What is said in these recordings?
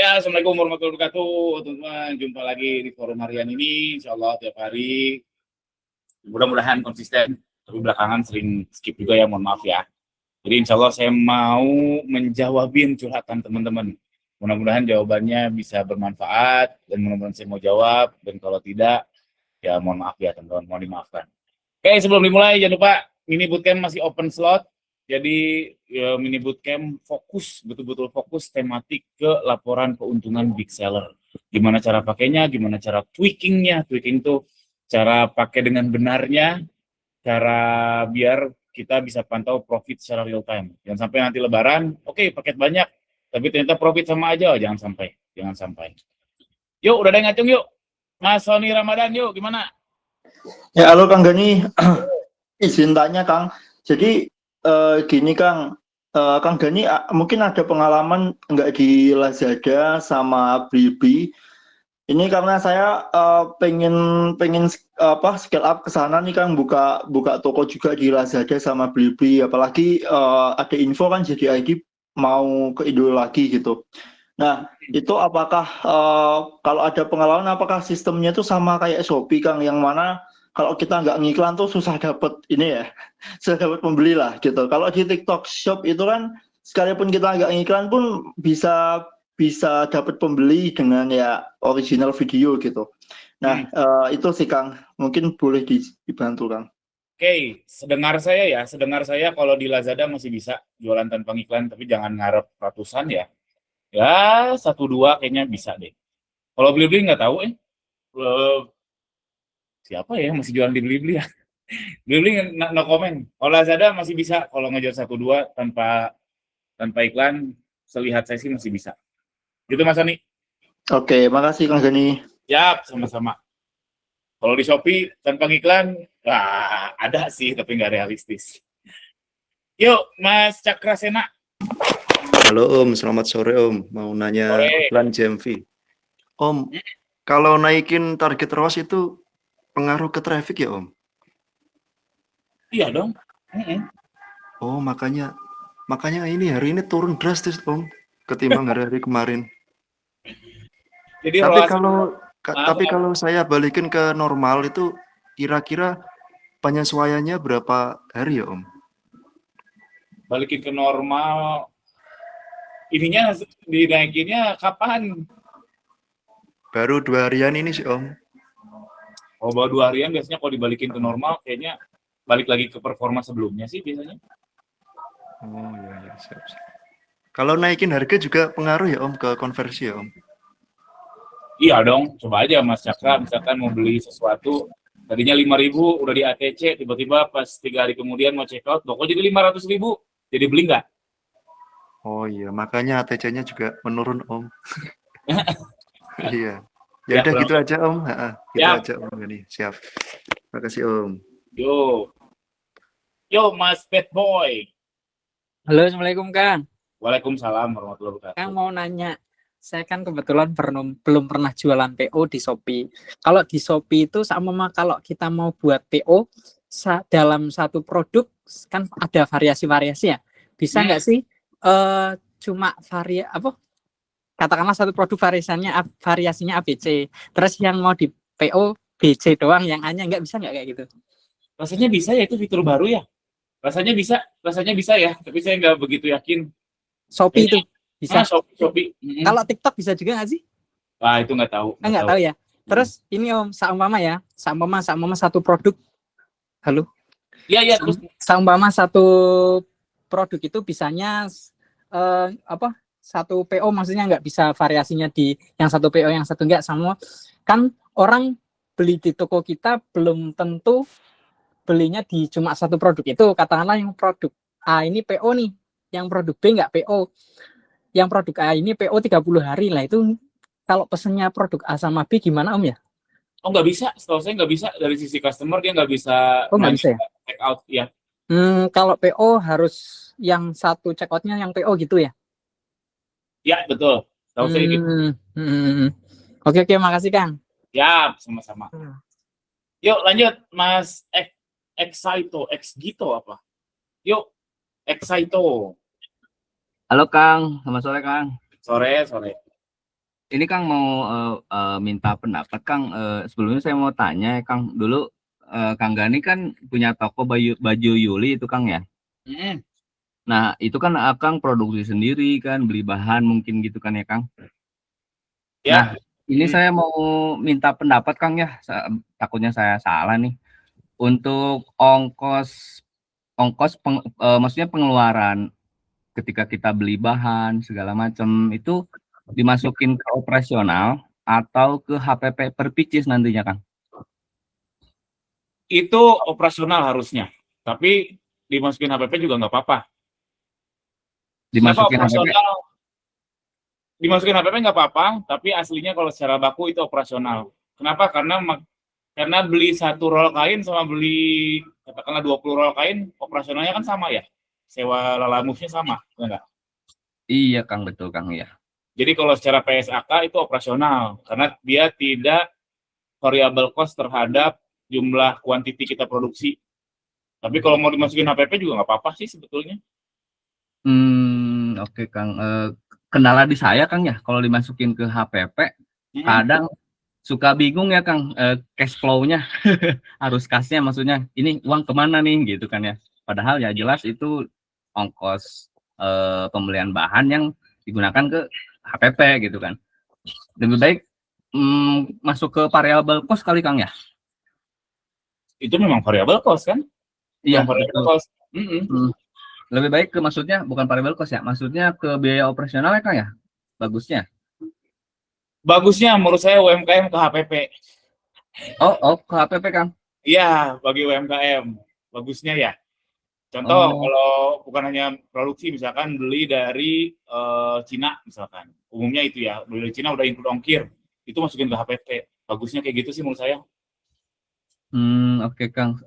Ya, Assalamualaikum warahmatullahi wabarakatuh, teman-teman. Jumpa lagi di forum harian ini, insya Allah tiap hari. Mudah-mudahan konsisten, tapi belakangan sering skip juga ya, mohon maaf ya. Jadi insya Allah saya mau menjawabin curhatan teman-teman. Mudah-mudahan jawabannya bisa bermanfaat, dan mudah-mudahan saya mau jawab, dan kalau tidak, ya mohon maaf ya teman-teman, mohon dimaafkan. Oke, sebelum dimulai, jangan lupa, mini bootcamp masih open slot. Jadi ya, mini bootcamp fokus, betul-betul fokus tematik ke laporan keuntungan big seller. Gimana cara pakainya, gimana cara tweakingnya. Tweaking tuh cara pakai dengan benarnya, cara biar kita bisa pantau profit secara real time. Jangan sampai nanti lebaran, oke, paket banyak, tapi ternyata profit sama aja, jangan sampai. Jangan sampai. Yuk, udah ada yang ngacung yuk. Mas Sony Ramadan, yuk, gimana? Ya, halo Kang Gani. Izin tanya Kang. Jadi gini Kang, Kang Gani mungkin ada pengalaman nggak di Lazada sama Blibli? Ini karena saya pengen scale up ke sana nih Kang, buka toko juga di Lazada sama Blibli. Apalagi ada info kan jadi ID mau ke Indo lagi gitu. Nah, itu apakah kalau ada pengalaman, apakah sistemnya itu sama kayak Shopee Kang, yang mana kalau kita nggak ngiklan tuh susah dapat ini ya, susah dapat pembeli lah gitu. Kalau di TikTok Shop itu kan sekalipun kita nggak ngiklan pun bisa dapat pembeli dengan ya original video gitu. Nah, itu sih Kang, mungkin boleh dibantu Kang. Oke, sedengar saya kalau di Lazada masih bisa jualan tanpa iklan, tapi jangan ngarep ratusan ya. Ya, 1-2 kayaknya bisa deh. Kalau Blibli nggak tahu siapa ya masih jualan di Blibli ya. Blibli no comment. Kalau Lazada masih bisa kalau ngejual 1-2 tanpa iklan, selihat saya sih masih bisa. Gitu Mas Ani. Oke, makasih Kang Gani. Yap, sama-sama. Kalau di Shopee tanpa iklan, wah ada sih tapi nggak realistis. Yuk, Mas Cakrasena. Halo Om, selamat sore Om. Mau nanya Sore. iklan JMV. Om, kalau naikin target ROAS itu pengaruh ke traffic ya Om? Iya dong. Oh, makanya ini hari ini turun drastis Om ketimbang hari-hari kemarin. Jadi Tapi kalau saya balikin ke normal itu kira-kira penyesuaiannya berapa hari ya Om? Balikin ke normal, ininya dinaikinnya kapan? Baru 2 harian ini sih Om. Oh, baru 2 harian biasanya kalau dibalikin ke normal kayaknya balik lagi ke performa sebelumnya sih biasanya. Oh iya, siap. Kalau naikin harga juga pengaruh ya Om ke konversi ya Om? Iya dong, coba aja Mas Cakra misalkan mau beli sesuatu tadinya 5.000 udah di ATC, tiba-tiba pas 3 hari kemudian mau check out, kok jadi 500.000, jadi beli nggak? Oh iya, makanya ATC-nya juga menurun Om. Iya. Ya udah gitu aja Om. Gitu aja Om ini. Siap. Makasih Om. Yo Mas Bad Boy. Halo, Assalamualaikum Kang. Waalaikumsalam warahmatullahi wabarakatuh. Kang mau nanya, saya kan kebetulan belum pernah jualan PO di Shopee. Kalau di Shopee itu sama kalau kita mau buat PO dalam satu produk kan ada variasi-variasi ya. Bisa nggak sih cuma katakanlah satu produk variasinya ABC, terus yang mau di PO BC doang, yang A-nya nggak bisa nggak kayak gitu? Rasanya bisa ya, itu fitur baru ya. Rasanya bisa ya, tapi saya nggak begitu yakin. Shopee itu bisa. Shopee. Kalau TikTok bisa juga nggak sih? Wah, itu nggak tahu. Nggak tahu ya. Terus ini Om, seumpama satu produk. Halo. Iya. Terus seumpama satu produk itu bisanya satu PO, maksudnya nggak bisa variasinya di yang satu PO yang satu enggak, sama kan orang beli di toko kita belum tentu belinya di cuma satu produk itu. Katakanlah yang produk A ini PO nih, yang produk B nggak PO, yang produk A ini PO 30 hari lah, itu kalau pesennya produk A sama B gimana Om ya? Oh nggak bisa, setahu saya nggak bisa dari sisi customer, dia nggak bisa check out ya. Kalau PO harus yang satu check outnya yang PO gitu ya? Ya betul, tahu saya gitu. Oke, makasih Kang. Ya, sama-sama. Yuk lanjut Mas Exito apa? Yuk, Exito. Halo Kang, selamat sore Kang. Sore. Ini Kang mau minta pendapat Kang. Sebelumnya saya mau tanya Kang, dulu Kang Gani kan punya toko baju Yuli itu Kang ya. Mm. Nah itu kan Akang produksi sendiri kan, beli bahan mungkin gitu kan ya Kang. Nah Ya, ini saya mau minta pendapat Kang ya. Takutnya saya salah nih. Untuk maksudnya pengeluaran ketika kita beli bahan segala macam itu dimasukin ke operasional atau ke HPP per pieces nantinya Kang? itu operasional harusnya. Tapi dimasukin HPP juga nggak apa-apa. Kenapa Dimasukin HPP? operasional? Dimasukin HPP nggak apa-apa, tapi aslinya kalau secara baku itu operasional. Kenapa? Karena beli satu roll kain sama beli katakanlah 20 roll kain, operasionalnya kan sama ya. Sewa lalamusnya sama, ya nggak? Iya Kang, betul Kang ya. Jadi kalau secara PSAK itu operasional, karena dia tidak variable cost terhadap jumlah kuantiti kita produksi. Tapi kalau mau dimasukin HPP juga nggak apa-apa sih sebetulnya. Oke Kang. Kendala di saya Kang ya, kalau dimasukin ke HPP, kadang suka bingung ya Kang, cash flow-nya, arus kasnya maksudnya, ini uang kemana nih gitu kan ya. Padahal ya jelas itu ongkos pembelian bahan yang digunakan ke HPP gitu kan. Lebih baik masuk ke variable cost kali Kang ya. Itu memang variable cost kan? Iya, Memang variable betul. cost. Lebih baik ke maksudnya bukan variable cost ya, maksudnya ke biaya operasional ya Kang ya. Bagusnya. Bagusnya menurut saya UMKM ke HPP. Oh, ke HPP Kang. Iya, bagi UMKM. Bagusnya ya. Contoh, kalau bukan hanya produksi, misalkan beli dari Cina, misalkan. Umumnya itu ya, beli dari Cina udah include ongkir. Itu masukin ke HPP. Bagusnya kayak gitu sih menurut saya. Oke Kang.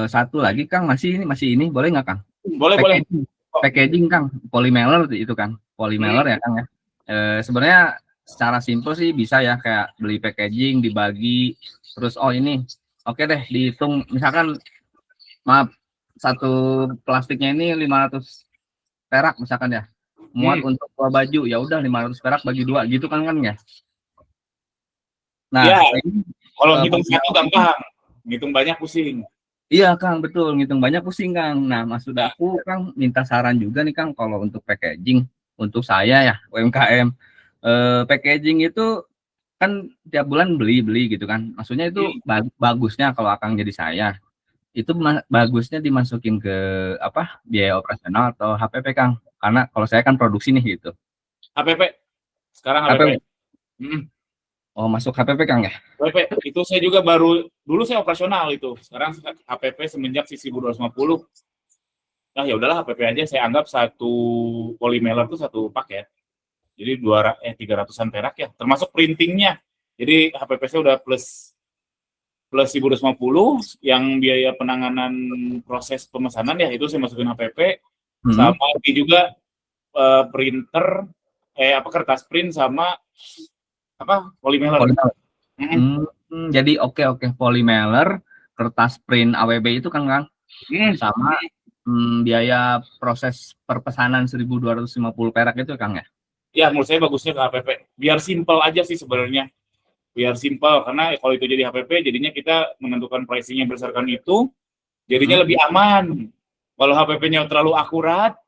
Satu lagi Kang, masih ini boleh nggak Kang? Boleh, boleh. Packaging Kang, polymailer itu kan, polymailer ya Kang ya. Sebenarnya secara simpel sih bisa ya, kayak beli packaging dibagi, terus ini oke deh dihitung, misalkan maaf satu plastiknya ini 500 perak misalkan ya, muat untuk 2 baju, ya udah 500 perak bagi 2 gitu kan ya. Nah, ya, ini kalau ngitung satu gampang, ngitung banyak pusing. Iya Kang, betul, ngitung banyak pusing Kang. Nah, maksud aku Kang minta saran juga nih Kang, kalau untuk packaging untuk saya ya UMKM, packaging itu kan tiap bulan beli gitu kan. Maksudnya itu bagusnya kalau Akang jadi saya, itu bagusnya dimasukin ke apa, biaya operasional atau HPP Kang? Karena kalau saya kan produksi nih gitu. HPP, sekarang HPP. Oh, masuk HPP Kang ya? HPP, itu saya juga dulu saya operasional itu. Sekarang HPP semenjak 1250. Nah ya udahlah HPP aja, saya anggap satu polymailer itu satu paket. Jadi 300-an perak ya, termasuk printingnya. Jadi HPP saya udah plus 1250, yang biaya penanganan proses pemesanan ya itu saya masukin HPP, sama ini juga printer, kertas print sama polymailer. Jadi oke, polymailer, kertas print AWB itu kan sama biaya proses perpesanan 1250 perak itu Kang ya? Ya menurut saya bagusnya ke HPP, biar simple aja sih sebenarnya, biar simple, karena kalau itu jadi HPP jadinya kita menentukan pricing-nya berdasarkan itu, jadinya lebih aman. Kalau HPP-nya terlalu akurat,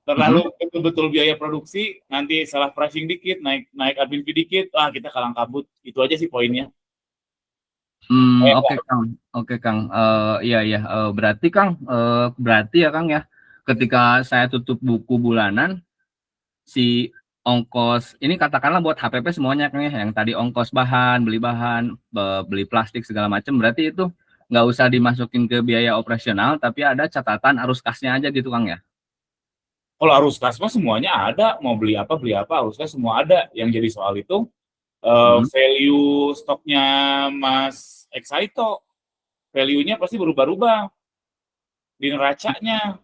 terlalu betul-betul biaya produksi, nanti salah pricing dikit, naik admin fee dikit, kita kalang kabut. Itu aja sih poinnya. Oke Kang. Iya. Berarti Kang, berarti ya Kang ya, ketika saya tutup buku bulanan, si ongkos ini katakanlah buat HPP semuanya Kang ya, yang tadi ongkos beli bahan, beli plastik segala macam, berarti itu nggak usah dimasukin ke biaya operasional, tapi ada catatan arus kasnya aja gitu Kang ya? Kalau arus kas mah semuanya ada, mau beli apa arus kas semua ada. Yang jadi soal itu value stoknya Mas Exaito, value-nya pasti berubah-ubah di neracanya.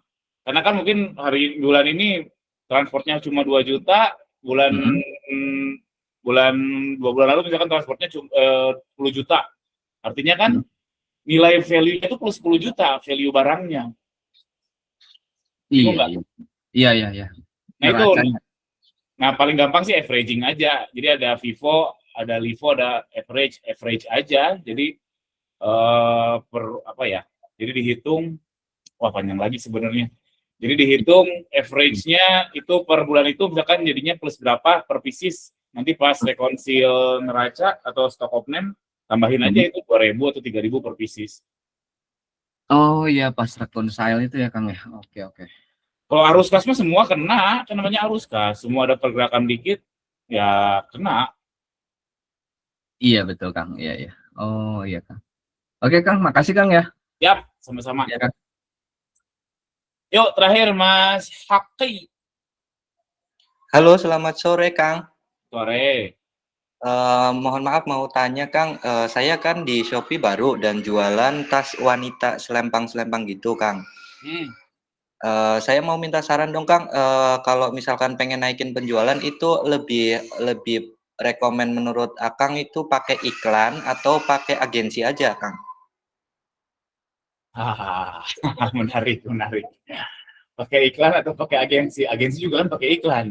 Karena kan mungkin bulan ini transportnya cuma 2 juta, bulan 2 bulan lalu misalkan transportnya cuma 10 juta. Artinya kan nilai value-nya itu plus 10 juta, value barangnya. Iya. Nah Nah, paling gampang sih averaging aja. Jadi ada Vivo, ada Livo, ada average aja. Jadi per apa ya? Jadi dihitung, wah panjang lagi sebenarnya. Jadi dihitung average-nya itu per bulan itu misalkan jadinya plus berapa per pieces. Nanti pas rekonsil neraca atau stock of name tambahin aja itu 2.000 atau 3.000 per pieces. Oh iya, pas reconcile itu ya Kang ya. Oke. Kalau arus kas mah semua kena, kan namanya arus kas. Semua ada pergerakan dikit, ya kena. Iya betul Kang. Iya. Oh iya Kang. Oke Kang, makasih Kang ya. Yap, sama-sama. Iya Kang. Yuk, terakhir Mas Haki. Halo, selamat sore, Kang. Sore. Mohon maaf mau tanya, Kang. Saya kan di Shopee baru dan jualan tas wanita selempang-selempang gitu, Kang. Saya mau minta saran dong, Kang. Kalau misalkan pengen naikin penjualan itu lebih rekomen menurut Akang itu pakai iklan atau pakai agensi aja, Kang? Menarik. Pakai iklan atau pakai agensi? Agensi juga kan pakai iklan.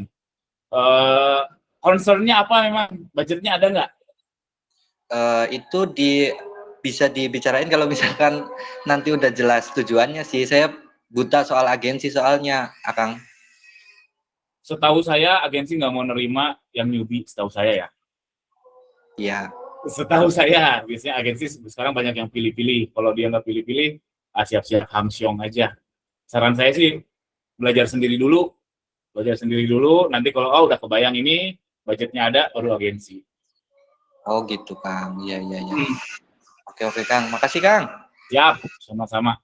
Concernnya apa memang? Budgetnya ada nggak? Itu bisa dibicarain kalau misalkan nanti udah jelas tujuannya sih. Saya buta soal agensi soalnya, Akang. Setahu saya agensi nggak mau nerima yang newbie, setahu saya ya. Iya. Setahu saya, biasanya agensi sekarang banyak yang pilih-pilih. Kalau dia nggak pilih-pilih, siap-siap hamsyong aja. Saran saya sih, belajar sendiri dulu. Nanti kalau udah kebayang ini, budgetnya ada, baru agensi. Oh gitu, Kang. Iya. Oke, Kang. Makasih, Kang. Siap, sama-sama.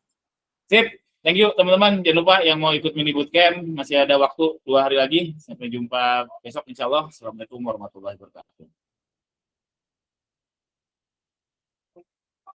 Sip, thank you teman-teman. Jangan lupa yang mau ikut mini bootcamp, masih ada waktu 2 hari lagi. Sampai jumpa besok insya Allah. Assalamualaikum warahmatullahi wabarakatuh.